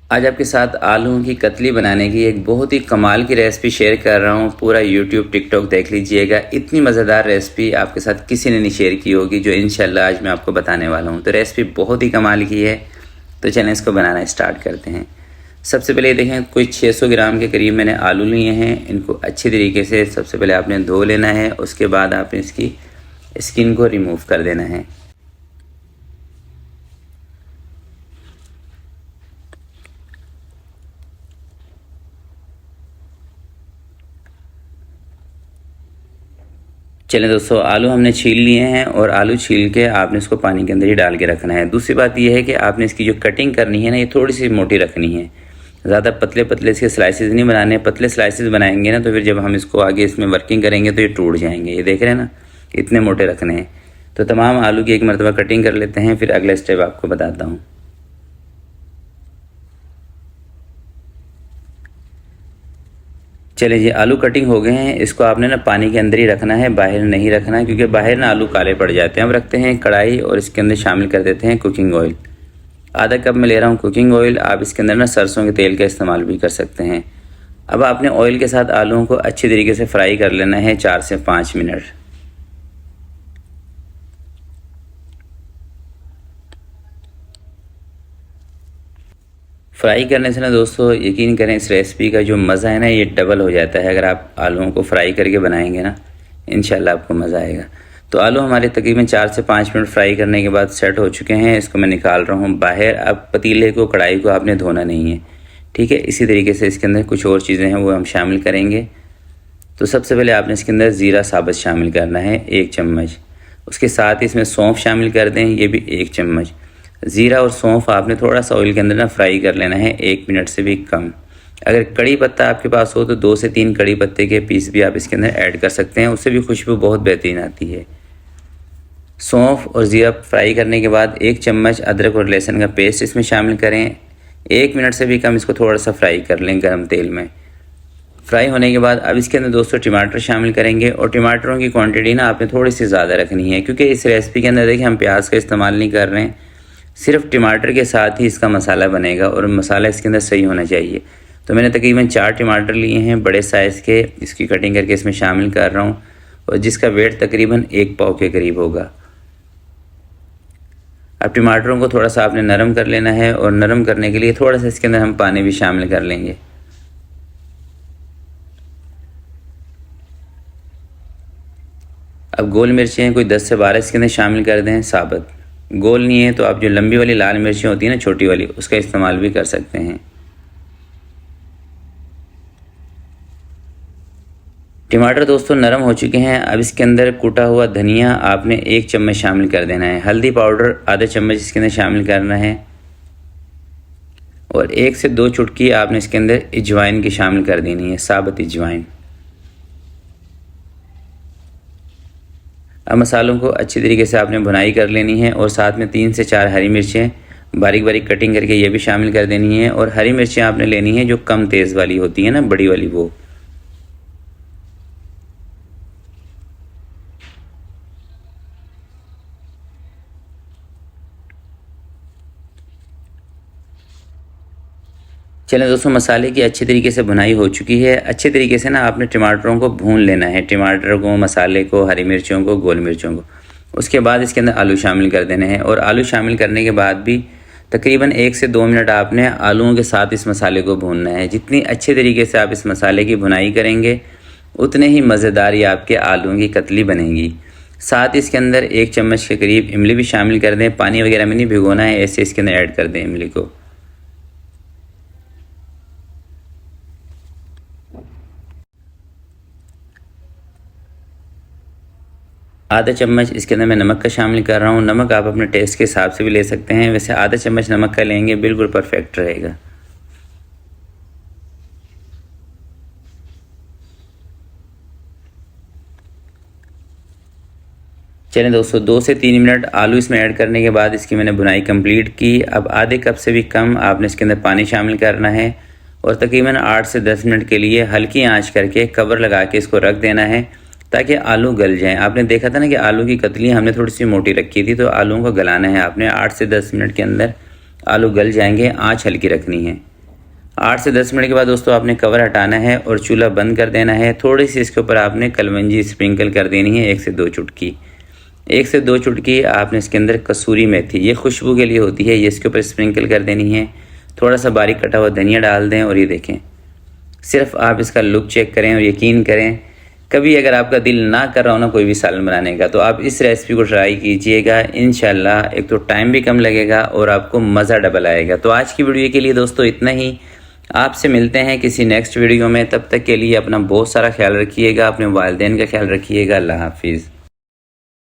आज आपके साथ आलू की कतली बनाने की एक बहुत ही कमाल की रेसिपी शेयर कर रहा हूँ। पूरा यूट्यूब टिकटॉक देख लीजिएगा, इतनी मज़ेदार रेसिपी आपके साथ किसी ने नहीं शेयर की होगी जो इंशाल्लाह आज मैं आपको बताने वाला हूँ। तो रेसिपी बहुत ही कमाल की है, तो चलें इसको बनाना स्टार्ट करते हैं। सबसे पहले देखें, कोई 600 ग्राम के करीब मैंने आलू लिए हैं। इनको अच्छी तरीके से सबसे पहले आपने धो लेना है, उसके बाद आपने इसकी स्किन को रिमूव कर देना है। चलें दोस्तों, आलू हमने छील लिए हैं और आलू छील के आपने इसको पानी के अंदर ही डाल के रखना है। दूसरी बात यह है कि आपने इसकी जो कटिंग करनी है ना, ये थोड़ी सी मोटी रखनी है। ज़्यादा पतले पतले इसके स्लाइसेस नहीं बनाने। पतले स्लाइसेस बनाएंगे ना तो फिर जब हम इसको आगे इसमें वर्किंग करेंगे तो ये टूट जाएंगे। ये देख रहे हैं ना, इतने मोटे रखने हैं। तो तमाम आलू की एक मरतबा कटिंग कर लेते हैं, फिर अगला स्टेप आपको बताता हूँ। चलिए जी, आलू कटिंग हो गए हैं। इसको आपने ना पानी के अंदर ही रखना है, बाहर नहीं रखना है, क्योंकि बाहर ना आलू काले पड़ जाते हैं। अब रखते हैं कढ़ाई और इसके अंदर शामिल कर देते हैं कुकिंग ऑयल। आधा कप में ले रहा हूँ कुकिंग ऑयल। आप इसके अंदर ना सरसों के तेल का इस्तेमाल भी कर सकते हैं। अब आपने ऑयल के साथ आलूओं को अच्छी तरीके से फ्राई कर लेना है 4 से 5 मिनट। फ्राई करने से ना दोस्तों यकीन करें, इस रेसिपी का जो मज़ा है ना ये डबल हो जाता है। अगर आप आलूओं को फ्राई करके बनाएंगे ना, इंशाल्लाह आपको मज़ा आएगा। तो आलू हमारे तकरीबन 4 से 5 मिनट फ्राई करने के बाद सेट हो चुके हैं। इसको मैं निकाल रहा हूँ बाहर। अब पतीले को, कढ़ाई को आपने धोना नहीं है, ठीक है। इसी तरीके से इसके अंदर कुछ और चीज़ें हैं वो हम शामिल करेंगे। तो सबसे पहले आपने इसके अंदर ज़ीरा साबुत शामिल करना है 1 चम्मच। उसके साथ ही इसमें सौंफ शामिल कर दें, ये भी 1 चम्मच। ज़ीरा और सौंफ आपने थोड़ा सा ऑयल के अंदर ना फ्राई कर लेना है 1 मिनट से भी कम। अगर कड़ी पत्ता आपके पास हो तो 2 से 3 कड़ी पत्ते के पीस भी आप इसके अंदर ऐड कर सकते हैं, उससे भी खुशबू बहुत बेहतरीन आती है। सौंफ और ज़ीरा फ्राई करने के बाद 1 चम्मच अदरक और लहसुन का पेस्ट इसमें शामिल करें। 1 मिनट से भी कम इसको थोड़ा सा फ्राई कर लें गर्म तेल में। फ्राई होने के बाद अब इसके अंदर दोस्तों टमाटर शामिल करेंगे। और टमाटरों की क्वांटिटी ना आपने थोड़ी सी ज़्यादा रखनी है, क्योंकि इस रेसिपी के अंदर देखिए हम प्याज का इस्तेमाल नहीं कर रहे हैं, सिर्फ टमाटर के साथ ही इसका मसाला बनेगा और मसाला इसके अंदर सही होना चाहिए। तो मैंने तकरीबन 4 टमाटर लिए हैं बड़े साइज़ के, इसकी कटिंग करके इसमें शामिल कर रहा हूँ, और जिसका वेट तकरीबन 1 पाव के करीब होगा। अब टमाटरों को थोड़ा सा आपने नरम कर लेना है, और नरम करने के लिए थोड़ा सा इसके अंदर हम पानी भी शामिल कर लेंगे। अब गोल मिर्चें कोई 10 से 12 इसके अंदर शामिल कर दें साबुत। गोल नहीं है तो आप जो लंबी वाली लाल मिर्चें होती है ना, छोटी वाली, उसका इस्तेमाल भी कर सकते हैं। टमाटर दोस्तों नरम हो चुके हैं। अब इसके अंदर कूटा हुआ धनिया आपने 1 चम्मच शामिल कर देना है। हल्दी पाउडर आधा चम्मच इसके अंदर शामिल करना है, और 1 से 2 चुटकी आपने इसके अंदर अजवाइन की शामिल कर देनी है, साबुत अजवाइन। अब मसालों को अच्छी तरीके से आपने भुनाई कर लेनी है, और साथ में 3 से 4 हरी मिर्चें बारीक बारीक कटिंग करके ये भी शामिल कर देनी है। और हरी मिर्चें आपने लेनी है जो कम तेज़ वाली होती है ना, बड़ी वाली वो। चलें दोस्तों, मसाले की अच्छी तरीके से भुनाई हो चुकी है। अच्छे तरीके से ना आपने टमाटरों को भून लेना है, टमाटर को, मसाले को, हरी मिर्चों को, गोल मिर्चों को। उसके बाद इसके अंदर आलू शामिल कर देने हैं, और आलू शामिल करने के बाद भी तकरीबन 1 से 2 मिनट आपने आलूओं के साथ इस मसाले को भूनना है। जितनी अच्छे तरीके से आप इस मसाले की भुनाई करेंगे उतने ही मज़ेदार ये आपके आलूओं की कतली बनेगी। साथ ही इसके अंदर 1 चम्मच के करीब इमली भी शामिल कर दें। पानी वगैरह में नहीं भिगोना है, ऐसे इसके अंदर ऐड कर दें इमली को। आधा चम्मच इसके अंदर मैं नमक का शामिल कर रहा हूँ। नमक आप अपने टेस्ट के हिसाब से भी ले सकते हैं, वैसे आधा चम्मच नमक का लेंगे बिल्कुल परफेक्ट रहेगा। चलें दोस्तों, 2 से 3 मिनट आलू इसमें ऐड करने के बाद इसकी मैंने भुनाई कंप्लीट की। अब आधे कप से भी कम आपने इसके अंदर पानी शामिल करना है, और तकरीबन 8 से 10 मिनट के लिए हल्की आंच करके कवर लगा के इसको रख देना है, ताकि आलू गल जाएं। आपने देखा था ना कि आलू की कतली हमने थोड़ी सी मोटी रखी थी, तो आलूओं को गलाना है आपने। 8 से 10 मिनट के अंदर आलू गल जाएंगे। आंच हल्की रखनी है। 8 से 10 मिनट के बाद दोस्तों आपने कवर हटाना है और चूल्हा बंद कर देना है। थोड़ी सी इसके ऊपर आपने कलवंजी स्प्रिंकल कर देनी है, 1 से 2 चुटकी। 1 से 2 चुटकी आपने इसके अंदर कसूरी मेथी, ये खुशबू के लिए होती है, ये इसके ऊपर स्प्रिंकल कर देनी है। थोड़ा सा बारीक कटा हुआ धनिया डाल दें और ये देखें, सिर्फ आप इसका लुक चेक करें और यकीन करें, कभी अगर आपका दिल ना कर रहा हो ना कोई भी सालन बनाने का, तो आप इस रेसिपी को ट्राई कीजिएगा। इंशाल्लाह एक तो टाइम भी कम लगेगा और आपको मज़ा डबल आएगा। तो आज की वीडियो के लिए दोस्तों इतना ही। आपसे मिलते हैं किसी नेक्स्ट वीडियो में। तब तक के लिए अपना बहुत सारा ख्याल रखिएगा, अपने वालिदैन का ख्याल रखिएगा। अल्लाह हाफिज़।